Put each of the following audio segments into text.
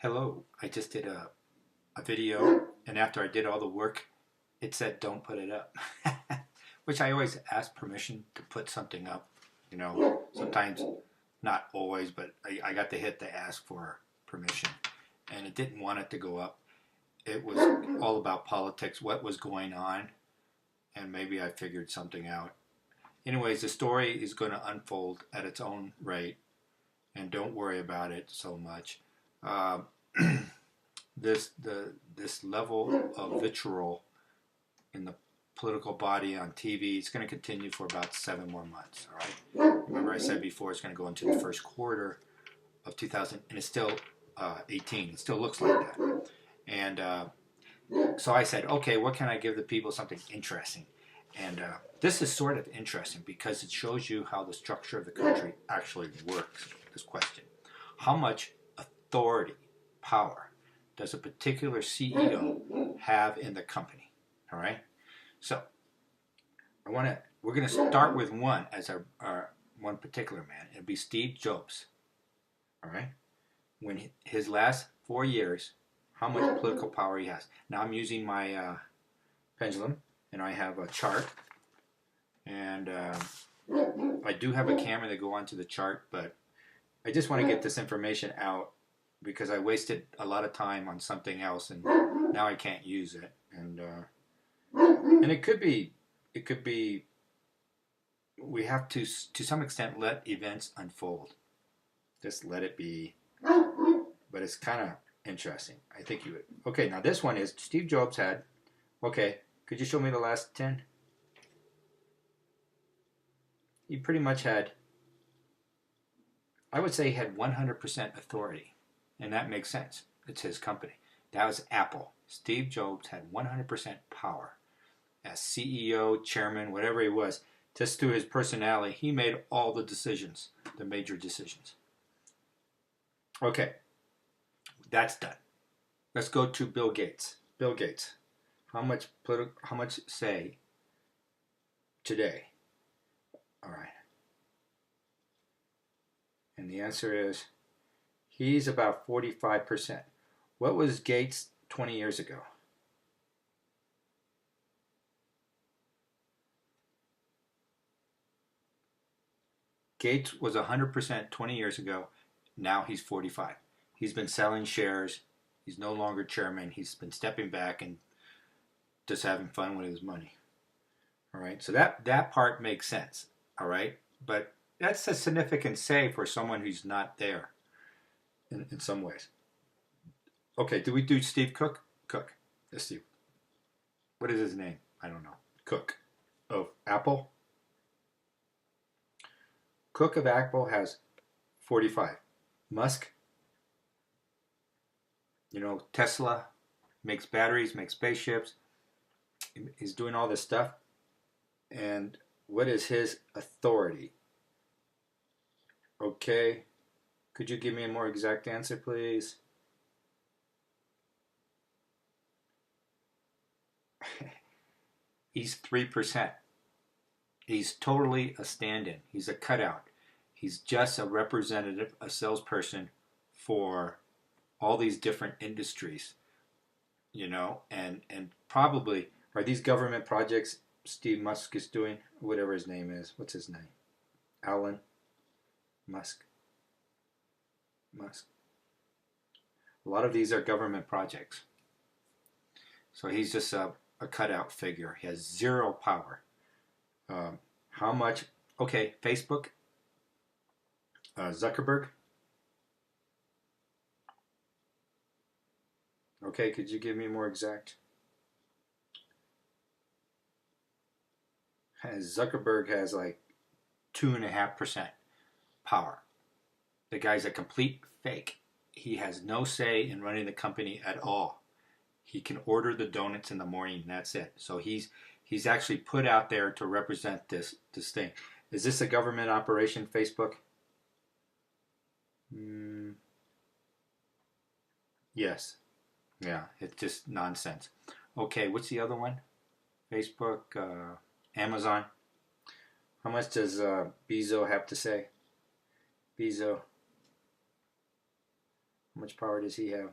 Hello, I just did a video, and after I did all the work, it said don't put it up. Which I always ask permission to put something up. You know, sometimes, not always, but I got to hit to ask for permission. And it didn't want it to go up. It was all about politics, what was going on, and maybe I figured something out. Anyways, the story is going to unfold at its own rate, and don't worry about it so much. Uh, this level of vitriol in the political body on TV is going to continue for about 7 more months. All right. Remember, I said before it's going to go into the first quarter of 2000, and it's still 18. It still looks like that. And so I said, okay, what can I give the people? Something interesting. And this is sort of interesting because it shows you how the structure of the country actually works. This question: how much authority, power, does a particular CEO have in the company? All right. So we're going to start with one as our one particular man. It'll be Steve Jobs. All right. When his last 4 years, how much political power he has. Now I'm using my pendulum, and I have a chart, and I do have a camera to go onto the chart, but I just want to get this information out because I wasted a lot of time on something else, and now I can't use it. And it could be we have to some extent let events unfold. Just let it be. But it's kind of interesting. I think you would. Okay, now this one is Steve Jobs had. Okay, could you show me the last 10? He pretty much had, I would say he had 100% authority. And that makes sense. It's his company. That was Apple. Steve Jobs had 100% power. As CEO, chairman, whatever he was, just through his personality, he made all the decisions, the major decisions. Okay, that's done. Let's go to Bill Gates. Bill Gates, how much say today? All right. And the answer is he's about 45%. What was Gates 20 years ago? Gates was 100% 20 years ago. Now he's 45. He's been selling shares. He's no longer chairman. He's been stepping back and just having fun with his money. All right. So that part makes sense. All right. But that's a significant say for someone who's not there in some ways. Okay. Do we do Steve Cook? Cook. Yes, Steve. What is his name? I don't know. Cook of Apple. Cook of Apple has 45. Musk, Tesla, makes batteries, makes spaceships. He's doing all this stuff. And what is his authority? Okay. Could you give me a more exact answer, please? He's 3%. He's totally a stand-in. He's a cutout. He's just a representative, a salesperson for all these different industries, and probably are these government projects Steve Musk is doing, whatever his name is. What's his name? Elon Musk. A lot of these are government projects. So he's just a cutout figure. He has zero power. How much? Okay, Facebook. Zuckerberg. Okay, could you give me more exact? Zuckerberg has like 2.5% power. The guy's a complete fake. He has no say in running the company at all. He can order the donuts in the morning, and that's it. So he's actually put out there to represent this thing. Is this a government operation, Facebook? Yes. Yeah, it's just nonsense. Okay, what's the other one? Facebook, Amazon. How much does Bezos have to say? Bezos. How much power does he have?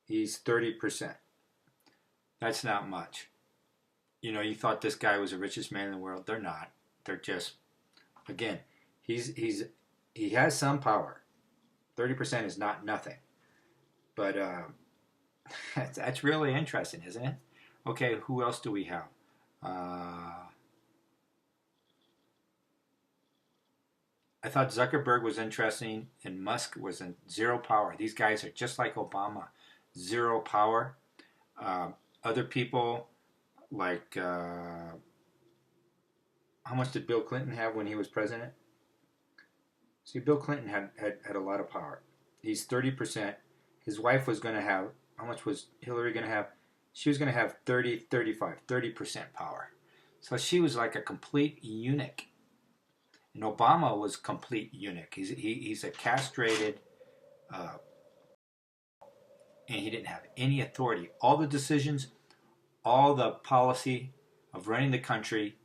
He's 30%. That's not much. You know, you thought this guy was the richest man in the world. They're not. They're just, again, he has some power. 30% is not nothing. But that's really interesting, isn't it? Okay, who else do we have? I thought Zuckerberg was interesting and Musk was in zero power. These guys are just like Obama, zero power. Other people like, how much did Bill Clinton have when he was president? See, Bill Clinton had a lot of power. He's 30%. His wife was going to have, how much was Hillary going to have? She was going to have 30% power. So she was like a complete eunuch. And Obama was complete eunuch. He's a castrated, and he didn't have any authority. All the decisions, all the policy of running the country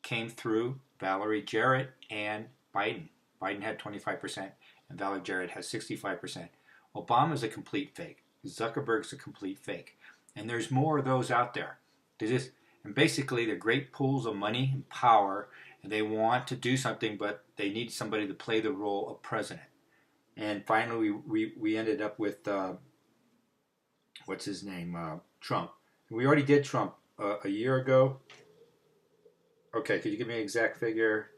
came through Valerie Jarrett and Biden. Biden had 25% and Valerie Jarrett has 65%. Obama's a complete fake. Zuckerberg's a complete fake. And there's more of those out there. And basically they're great pools of money and power, and they want to do something, but they need somebody to play the role of president. And finally we ended up with, what's his name, Trump. We already did Trump a year ago. Okay, could you give me an exact figure?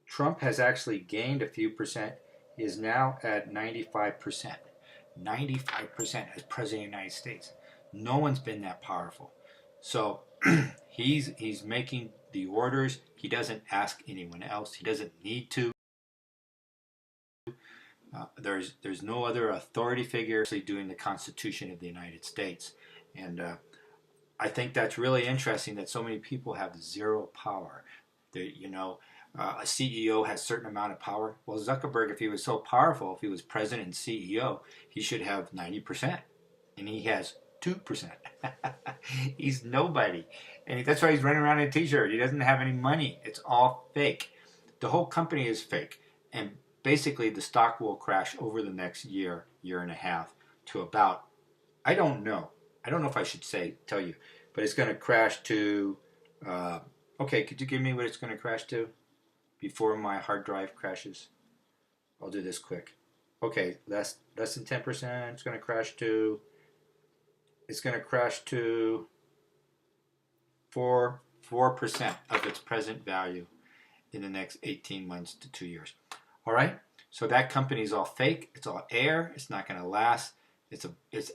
Trump has actually gained a few percent. He is now at 95%. 95% as President of the United States. No one's been that powerful. So he's making the orders. He doesn't ask anyone else. He doesn't need to. There's no other authority figure actually doing the Constitution of the United States. And I think that's really interesting that so many people have zero power. A CEO has a certain amount of power. Well, Zuckerberg, if he was so powerful, if he was president and CEO, he should have 90%. And he has 2%. He's nobody. And that's why he's running around in a t-shirt. He doesn't have any money. It's all fake. The whole company is fake. And basically the stock will crash over the next year, year and a half to about, I don't know if I should tell you, but it's going to crash to, okay, could you give me what it's going to crash to before my hard drive crashes? I'll do this quick. Okay, less than 10%. It's going to crash to 4% of its present value in the next 18 months to 2 years. All right, so that company is all fake. It's all air. It's not going to last. It's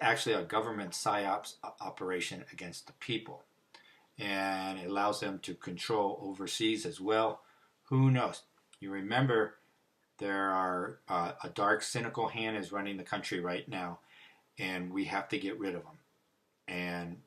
actually a government psyops operation against the people, and it allows them to control overseas as well. Who knows? You remember there are a dark, cynical hand is running the country right now, and we have to get rid of them. And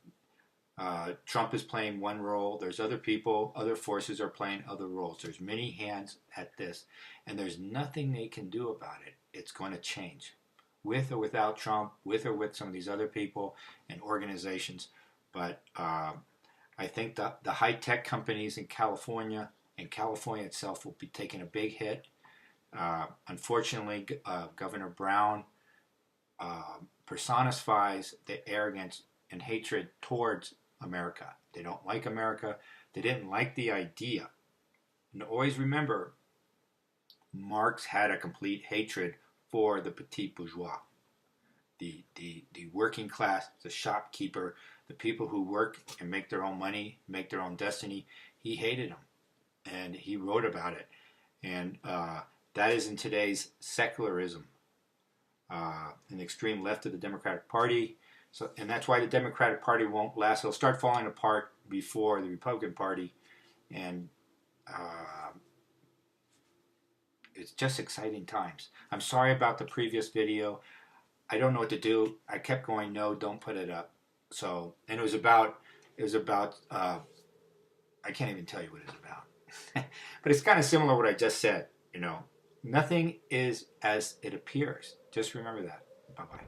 Trump is playing one role. There's other people, other forces are playing other roles. There's many hands at this, and there's nothing they can do about it. It's going to change, with or without Trump, with or with some of these other people and organizations. But I think the high-tech companies in California and California itself will be taking a big hit. Unfortunately, Governor Brown personifies the arrogance and hatred towards America. They don't like America. They didn't like the idea. And always remember, Marx had a complete hatred for the petit bourgeois, the working class, the shopkeeper, the people who work and make their own money, make their own destiny. He hated them, and he wrote about it. And that is in today's secularism, an extreme left of the Democratic Party. So, and that's why the Democratic Party won't last. It'll start falling apart before the Republican Party. And it's just exciting times. I'm sorry about the previous video. I don't know what to do. I kept going, no, don't put it up. So, and it was about, I can't even tell you what it's about. But it's kind of similar to what I just said, you know. Nothing is as it appears. Just remember that. Bye-bye.